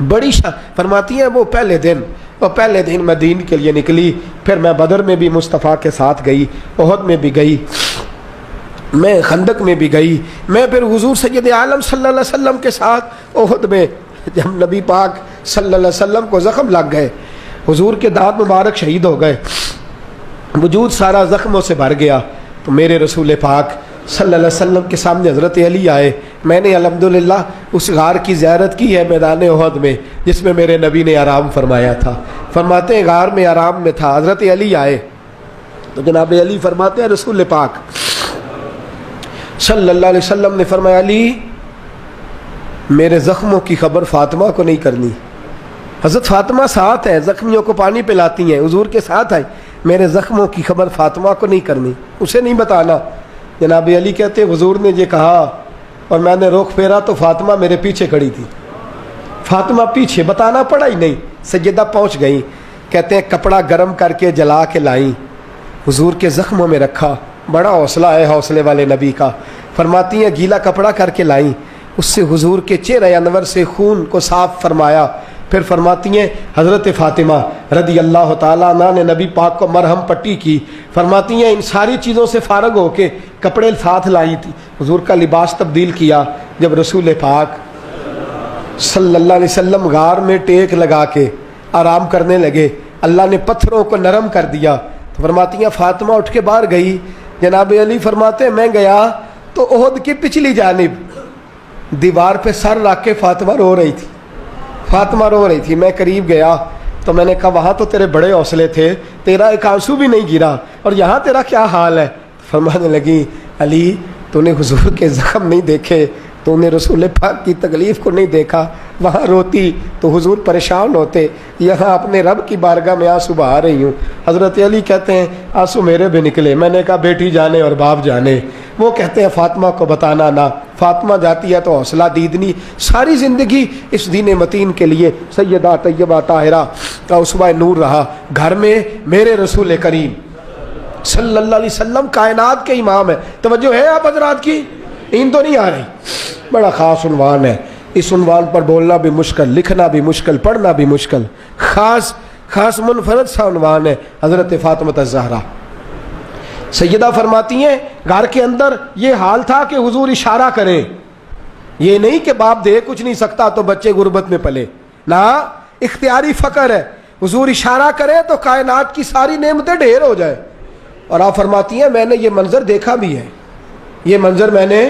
بڑی فرماتی ہیں وہ پہلے دن میں دین کے لیے نکلی، پھر میں بدر میں بھی مصطفیٰ کے ساتھ گئی، احد میں بھی گئی، میں خندق میں بھی گئی، میں پھر حضور سید عالم صلی اللہ علیہ وسلم کے ساتھ احد میں جب نبی پاک صلی اللہ علیہ وسلم کو زخم لگ گئے، حضور کے دانت مبارک شہید ہو گئے، وجود سارا زخموں سے بھر گیا، تو میرے رسول پاک صلی اللہ علیہ وسلم کے سامنے حضرت علی آئے۔ میں نے الحمدللہ اس غار کی زیارت کی ہے میدان احد میں جس میں میرے نبی نے آرام فرمایا تھا۔ فرماتے ہیں غار میں آرام میں تھا، حضرت علی آئے تو جناب علی فرماتے ہیں رسول پاک صلی اللہ علیہ وسلم نے فرمایا علی میرے زخموں کی خبر فاطمہ کو نہیں کرنی، حضرت فاطمہ ساتھ ہے، زخمیوں کو پانی پلاتی ہیں، حضور کے ساتھ آئے، میرے زخموں کی خبر فاطمہ کو نہیں کرنی، اسے نہیں بتانا۔ جناب علی کہتے حضور نے یہ کہا اور میں نے رخ پھیرا تو فاطمہ میرے پیچھے کھڑی تھی، فاطمہ پیچھے، بتانا پڑا ہی نہیں، سجدہ پہنچ گئیں، کہتے ہیں کپڑا گرم کر کے جلا کے لائیں، حضور کے زخموں میں رکھا، بڑا حوصلہ ہے حوصلے والے نبی کا، فرماتی ہیں گیلا کپڑا کر کے لائیں، اس سے حضور کے چہرہ انور سے خون کو صاف فرمایا، پھر فرماتی ہیں حضرت فاطمہ رضی اللہ تعالیٰ عنہ نے نبی پاک کو مرہم پٹی کی، فرماتی ہیں ان ساری چیزوں سے فارغ ہو کے کپڑے ساتھ لائی تھی، حضور کا لباس تبدیل کیا، جب رسول پاک صلی اللہ علیہ وسلم غار میں ٹیک لگا کے آرام کرنے لگے، اللہ نے پتھروں کو نرم کر دیا، تو فرماتی ہیں فاطمہ اٹھ کے باہر گئی، جناب علی فرماتے ہیں میں گیا تو احد کی پچھلی جانب دیوار پہ سر رکھ کے فاطمہ رو رہی تھی، میں قریب گیا تو میں نے کہا وہاں تو تیرے بڑے حوصلے تھے، تیرا ایک آنسو بھی نہیں گرا، اور یہاں تیرا کیا حال ہے؟ فرمانے لگی علی تو نے حضور کے زخم نہیں دیکھے، تو نے رسول پاک کی تکلیف کو نہیں دیکھا، وہاں روتی تو حضور پریشان ہوتے، یہاں اپنے رب کی بارگاہ میں آنسو بہا رہی ہوں۔ حضرت علی کہتے ہیں آنسو میرے بھی نکلے، میں نے کہا بیٹی جانے اور باپ جانے، وہ کہتے ہیں فاطمہ کو بتانا نہ، فاطمہ جاتی ہے تو حوصلہ دیدنی، ساری زندگی اس دین متین کے لیے سیدہ طیبہ طاہرہ کا اسوہ نور رہا، گھر میں میرے رسول کریم صلی اللہ علیہ وسلم کائنات کے امام ہے۔ توجہ ہے آپ حضرات کی؟ تو نہیں آ رہی، بڑا خاص عنوان ہے، اس عنوان پر بولنا بھی مشکل، لکھنا بھی مشکل، پڑھنا بھی مشکل، خاص منفرد سا عنوان ہے، حضرت فاطمہ الزہرا۔ سیدہ فرماتی ہیں گھر کے اندر یہ حال تھا کہ حضور اشارہ کریں، یہ نہیں کہ باپ دے کچھ نہیں سکتا تو بچے غربت میں پلے، نہ اختیاری فقر ہے، حضور اشارہ کرے تو کائنات کی ساری نعمتیں ڈھیر ہو جائے۔ اور آپ فرماتی ہیں میں نے یہ منظر دیکھا بھی ہے، یہ منظر میں نے،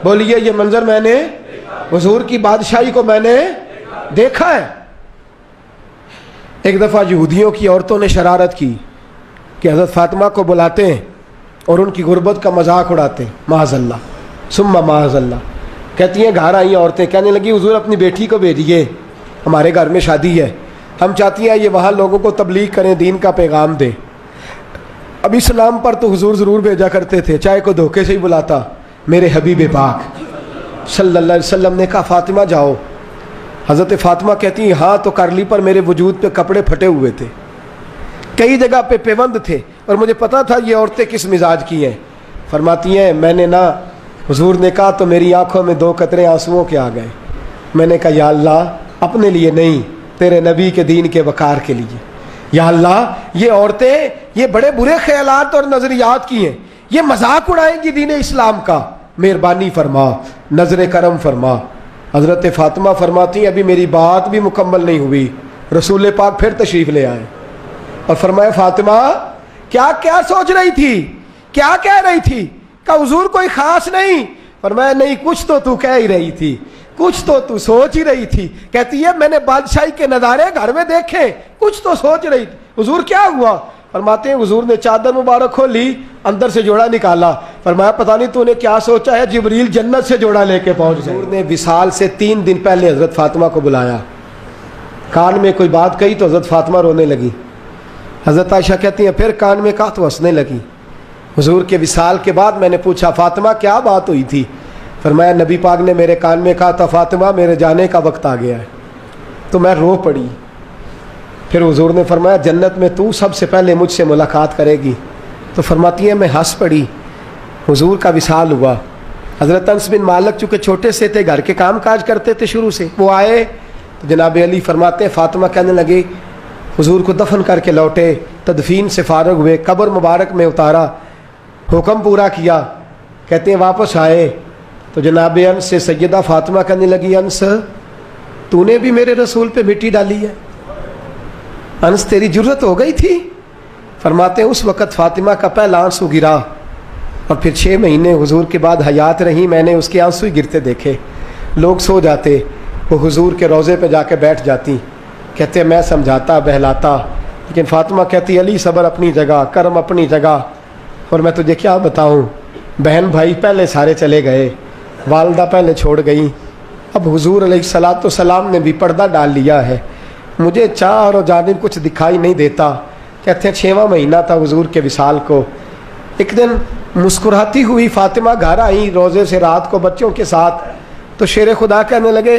بولیے یہ منظر میں نے، حضور کی بادشاہی کو میں نے دیکھا ہے۔ ایک دفعہ یہودیوں کی عورتوں نے شرارت کی کہ حضرت فاطمہ کو بلاتے ہیں اور ان کی غربت کا مذاق اڑاتے ہیں، معاذ اللہ ثم معاذ اللہ۔ کہتی ہیں گھر آئی عورتیں، کہنے لگی حضور اپنی بیٹی کو بھیجیے، ہمارے گھر میں شادی ہے، ہم چاہتی ہیں یہ وہاں لوگوں کو تبلیغ کریں، دین کا پیغام دیں۔ اب اسلام پر تو حضور ضرور بھیجا کرتے تھے، چاہے کوئی دھوکے سے ہی بلاتا، میرے حبیب پاک صلی اللہ علیہ وسلم نے کہا فاطمہ جاؤ۔ حضرت فاطمہ کہتی ہیں ہاں تو کر لی، پر میرے وجود پہ کپڑے پھٹے ہوئے تھے، کئی جگہ پہ پیوند تھے، اور مجھے پتا تھا یہ عورتیں کس مزاج کی ہیں۔ فرماتی ہیں میں نے نہ، حضور نے کہا تو میری آنکھوں میں 2 قطرے آنسوؤں کے آ گئے، میں نے کہا یا اللہ اپنے لیے نہیں، تیرے نبی کے دین کے وقار کے لیے، یا اللہ یہ عورتیں یہ بڑے برے خیالات اور نظریات کی ہیں، یہ مذاق اڑائیں گی دین اسلام کا، مہربانی فرما، نظر کرم فرما۔ حضرت فاطمہ فرماتی ہیں ابھی میری بات بھی مکمل نہیں ہوئی، رسول پاک پھر تشریف لے آئے اور فرمایا فاطمہ کیا کیا سوچ رہی تھی، کیا کہہ رہی تھی؟ کہ حضور کوئی خاص نہیں۔ فرمایا نہیں کچھ تو کہہ ہی رہی تھی، کچھ تو سوچ ہی رہی تھی۔ کہتی ہے میں نے بادشاہی کے نظارے گھر میں دیکھے، کچھ تو سوچ رہی تھی۔ حضور کیا ہوا؟ فرماتے ہیں حضور نے چادر مبارک کھولی، اندر سے جوڑا نکالا، فرمایا پتہ نہیں تو نے کیا سوچا ہے، جبریل جنت سے جوڑا لے کے پہنچ گئے۔ حضور نے وصال سے 3 دن پہلے حضرت فاطمہ کو بلایا، کان میں کوئی بات کہی تو حضرت فاطمہ رونے لگی، حضرت عائشہ کہتی ہیں پھر کان میں کہا تو ہنسنے لگی۔ حضور کے وصال کے بعد میں نے پوچھا فاطمہ کیا بات ہوئی تھی؟ فرمایا نبی پاک نے میرے کان میں کہا تھا فاطمہ میرے جانے کا وقت آ گیا ہے، تو میں رو پڑی۔ پھر حضور نے فرمایا جنت میں تو سب سے پہلے مجھ سے ملاقات کرے گی، تو فرماتی ہے میں ہنس پڑی۔ حضور کا وصال ہوا، حضرت انس بن مالک چونکہ چھوٹے سے تھے، گھر کے کام کاج کرتے تھے شروع سے، وہ آئے تو جناب علی فرماتے ہیں فاطمہ کہنے لگی حضور کو دفن کر کے لوٹے، تدفین سے فارغ ہوئے، قبر مبارک میں اتارا، حکم پورا کیا، کہتے ہیں واپس آئے تو جناب انس سے سیدہ فاطمہ کہنے لگی انس تو نے بھی میرے رسول پہ مٹی ڈالی ہے، انس تیری جرت ہو گئی تھی؟ فرماتے ہیں اس وقت فاطمہ کا پہلا آنسو گرا اور پھر 6 مہینے حضور کے بعد حیات رہی، میں نے اس کے آنسو ہی گرتے دیکھے، لوگ سو جاتے وہ حضور کے روضے پہ جا کے بیٹھ جاتی، کہتے میں سمجھاتا بہلاتا، لیکن فاطمہ کہتی علی صبر اپنی جگہ، کرم اپنی جگہ، اور میں تجھے کیا بتاؤں بہن بھائی پہلے سارے چلے گئے، والدہ پہلے چھوڑ گئی، اب حضور علیہ الصلاۃ والسلام نے بھی پردہ ڈال لیا ہے، مجھے چار اور جانب کچھ دکھائی نہیں دیتا۔ کہتے ہیں 6واں مہینہ تھا حضور کے وصال کو، ایک دن مسکراتی ہوئی فاطمہ گھر آئی روزے سے رات کو بچوں کے ساتھ، تو شیر خدا کہنے لگے،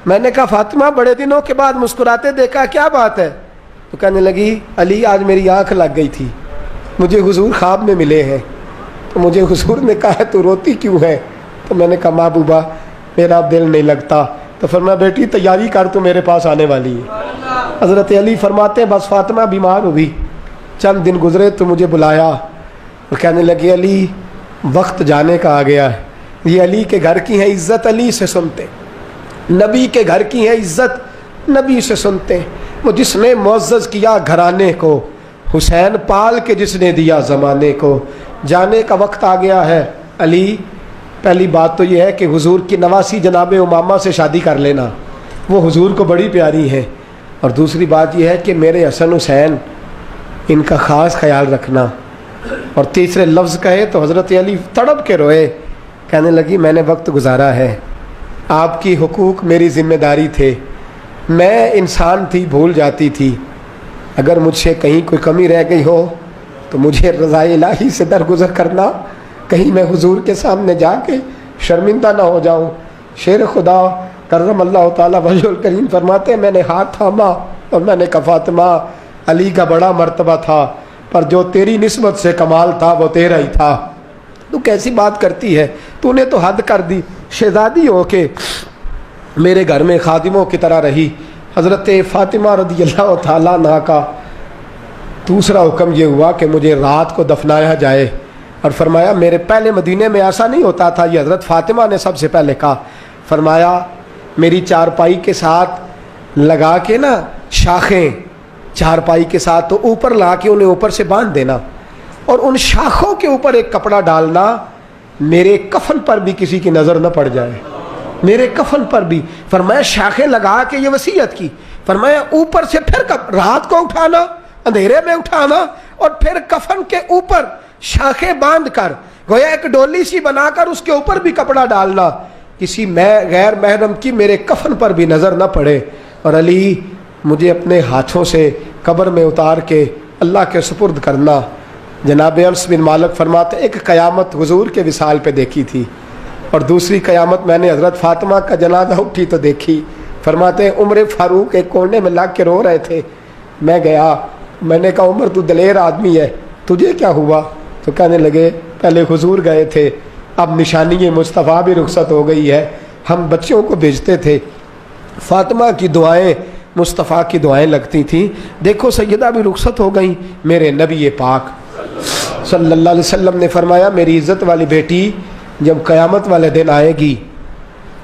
میں نے کہا فاطمہ بڑے دنوں کے بعد مسکراتے دیکھا، کیا بات ہے؟ تو کہنے لگی علی آج میری آنکھ لگ گئی تھی، مجھے حضور خواب میں ملے ہیں، تو مجھے حضور نے کہا ہے تو روتی کیوں ہے؟ تو میں نے کہا محبوبہ میرا دل نہیں لگتا، تو فرمایا بیٹی تیاری کر تو میرے پاس آنے والی ہے۔ حضرت علی فرماتے ہیں بس فاطمہ بیمار ہوئی، چند دن گزرے تو مجھے بلایا اور کہنے لگی علی وقت جانے کا آ گیا ہے، یہ علی کے گھر کی ہے عزت علی سے سنتے، نبی کے گھر کی ہے عزت نبی سے سنتے، وہ جس نے معزز کیا گھرانے کو، حسین پال کے جس نے دیا زمانے کو، جانے کا وقت آ گیا ہے علی۔ پہلی بات تو یہ ہے کہ حضور کی نواسی جناب امامہ سے شادی کر لینا، وہ حضور کو بڑی پیاری ہے، اور دوسری بات یہ ہے کہ میرے حسن حسین ان کا خاص خیال رکھنا، اور تیسرے لفظ کہے تو حضرت علی تڑپ کے روئے، کہنے لگی میں نے وقت گزارا ہے، آپ کی حقوق میری ذمہ داری تھے، میں انسان تھی بھول جاتی تھی، اگر مجھ سے کہیں کوئی کمی رہ گئی ہو تو مجھے رضائے الہی سے درگزر کرنا، کہیں میں حضور کے سامنے جا کے شرمندہ نہ ہو جاؤں۔ شیر خدا کرم اللہ تعالیٰ وجہ الکریم فرماتے ہیں میں نے ہاتھ تھاما اور میں نے کہا فاطمہ علی کا بڑا مرتبہ تھا پر جو تیری نسبت سے کمال تھا وہ تیرا ہی تھا، تو کیسی بات کرتی ہے، تو نے تو حد کر دی، شہزادی ہو کے میرے گھر میں خادموں کی طرح رہی۔ حضرت فاطمہ رضی اللہ تعالیٰ عنہ کا دوسرا حکم یہ ہوا کہ مجھے رات کو دفنایا جائے، اور فرمایا میرے پہلے مدینے میں ایسا نہیں ہوتا تھا، یہ حضرت فاطمہ نے سب سے پہلے کہا، فرمایا میری چارپائی کے ساتھ لگا کے نا شاخیں، چارپائی کے ساتھ تو اوپر لا کے انہیں اوپر سے باندھ دینا، اور ان شاخوں کے اوپر ایک کپڑا ڈالنا، میرے کفن پر بھی کسی کی نظر نہ پڑ جائے، میرے کفن پر بھی۔ فرمایا شاخیں لگا کے یہ وصیت کی، فرمایا اوپر سے پھر رات کو اٹھانا، اندھیرے میں اٹھانا، اور پھر کفن کے اوپر شاخیں باندھ کر گویا ایک ڈولی سی بنا کر اس کے اوپر بھی کپڑا ڈالنا، کسی غیر محرم کی میرے کفن پر بھی نظر نہ پڑے، اور علی مجھے اپنے ہاتھوں سے قبر میں اتار کے اللہ کے سپرد کرنا۔ جناب انس بن مالک فرماتے ایک قیامت حضور کے وصال پہ دیکھی تھی، اور دوسری قیامت میں نے حضرت فاطمہ کا جنازہ اٹھی تو دیکھی۔ فرماتے ہیں عمر فاروق ایک کونے میں لگ کے رو رہے تھے، میں گیا، میں نے کہا عمر تو دلیر آدمی ہے، تجھے کیا ہوا؟ تو کہنے لگے پہلے حضور گئے تھے، اب نشانی مصطفیٰ بھی رخصت ہو گئی ہے، ہم بچوں کو بھیجتے تھے، فاطمہ کی دعائیں مصطفیٰ کی دعائیں لگتی تھیں، دیکھو سیدہ بھی رخصت ہو گئیں۔ میرے نبی پاک صلی اللہ علیہ وسلم نے فرمایا میری عزت والی بیٹی جب قیامت والے دن آئے گی،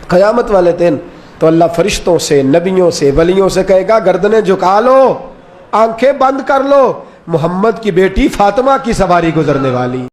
قیامت والے دن تو اللہ فرشتوں سے، نبیوں سے، ولیوں سے کہے گا گردنیں جھکا لو، آنکھیں بند کر لو، محمد کی بیٹی فاطمہ کی سواری گزرنے والی۔